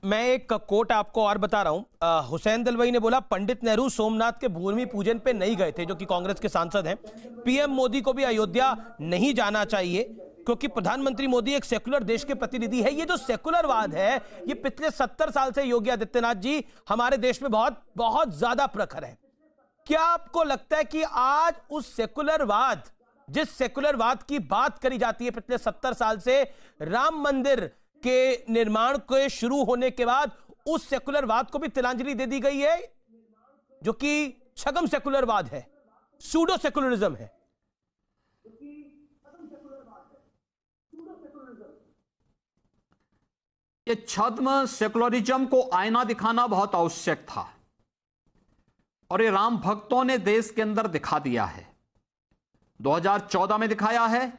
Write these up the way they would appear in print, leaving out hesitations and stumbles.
मैं एक कोट आपको और बता रहा हूं। हुसैन दलवाई ने बोला पंडित नेहरू सोमनाथ के भूमि पूजन पे नहीं गए थे, जो कि कांग्रेस के सांसद हैं। पीएम मोदी को भी अयोध्या नहीं जाना चाहिए क्योंकि प्रधानमंत्री मोदी एक सेकुलर देश के प्रतिनिधि है। ये जो सेकुलरवाद है, ये पिछले 70 साल से योगी आदित्यनाथ जी हमारे देश में बहुत बहुत ज्यादा प्रखर है। क्या आपको लगता है कि आज उस सेकुलरवाद, जिस सेकुलरवाद की बात करी जाती है पिछले 70 साल से, राम मंदिर के निर्माण के शुरू होने के बाद उस सेकुलरवाद को भी तिलांजलि दे दी गई है, जो कि छगम सेकुलरवाद है, सूडो सेकुलरिज्म है? ये छद्म सेकुलरिज्म को आईना दिखाना बहुत आवश्यक था और ये राम भक्तों ने देश के अंदर दिखा दिया है। 2014 में दिखाया है,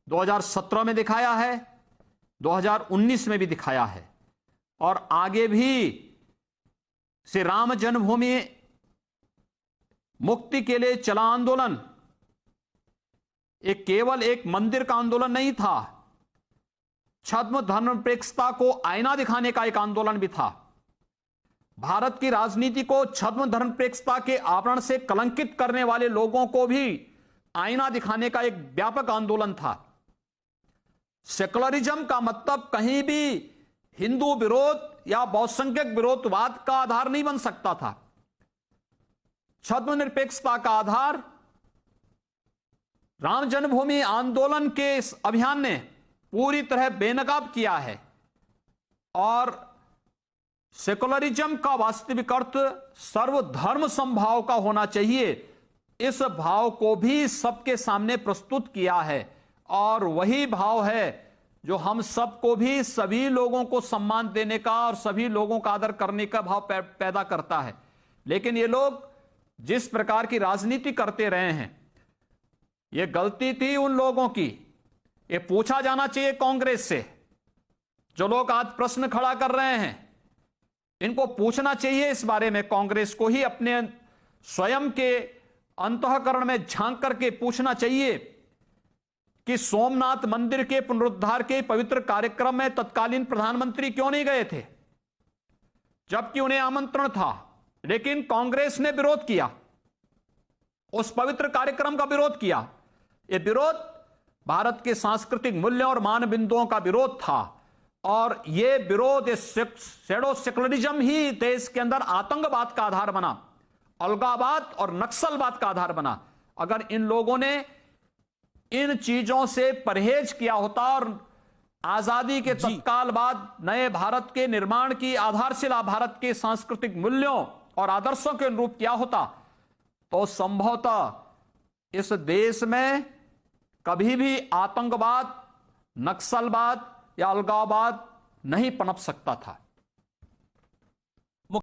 2017 में दिखाया है, 2019 में भी दिखाया है और आगे भी श्री राम जन्मभूमि मुक्ति के लिए चला आंदोलन एक केवल एक मंदिर का आंदोलन नहीं था, छद्म धर्मनिरपेक्षता को आईना दिखाने का एक आंदोलन भी था। भारत की राजनीति को छद्म धर्मनिरपेक्षता के आवरण से कलंकित करने वाले लोगों को भी आईना दिखाने का एक व्यापक आंदोलन था। सेकुलरिज्म का मतलब कहीं भी हिंदू विरोध या बहुसंख्यक विरोधवाद का आधार नहीं बन सकता था। छद्म निरपेक्षता का आधार राम जन्मभूमि आंदोलन के इस अभियान ने पूरी तरह बेनकाब किया है और सेकुलरिज्म का वास्तविक अर्थ सर्वधर्म समभाव का होना चाहिए, इस भाव को भी सबके सामने प्रस्तुत किया है और वही भाव है जो हम सबको भी सभी लोगों को सम्मान देने का और सभी लोगों का आदर करने का भाव पैदा करता है। लेकिन ये लोग जिस प्रकार की राजनीति करते रहे हैं, ये गलती थी उन लोगों की। ये पूछा जाना चाहिए कांग्रेस से। जो लोग आज प्रश्न खड़ा कर रहे हैं, इनको पूछना चाहिए इस बारे में, कांग्रेस को ही अपने स्वयं के अंतःकरण में झांक करके पूछना चाहिए कि सोमनाथ मंदिर के पुनरुद्धार के पवित्र कार्यक्रम में तत्कालीन प्रधानमंत्री क्यों नहीं गए थे, जबकि उन्हें आमंत्रण था। लेकिन कांग्रेस ने विरोध किया, उस पवित्र कार्यक्रम का विरोध किया। यह विरोध भारत के सांस्कृतिक मूल्यों और मानबिंदुओं का विरोध था और यह विरोध शैडो सेकुलरिज्म ही देश के अंदर आतंकवाद का आधार बना, अलगाववाद और नक्सलवाद का आधार बना। अगर इन लोगों ने इन चीजों से परहेज किया होता और आजादी के तत्काल बाद नए भारत के निर्माण की आधारशिला भारत के सांस्कृतिक मूल्यों और आदर्शों के अनुरूप किया होता, तो संभवतः इस देश में कभी भी आतंकवाद, नक्सलवाद या अलगाववाद नहीं पनप सकता था।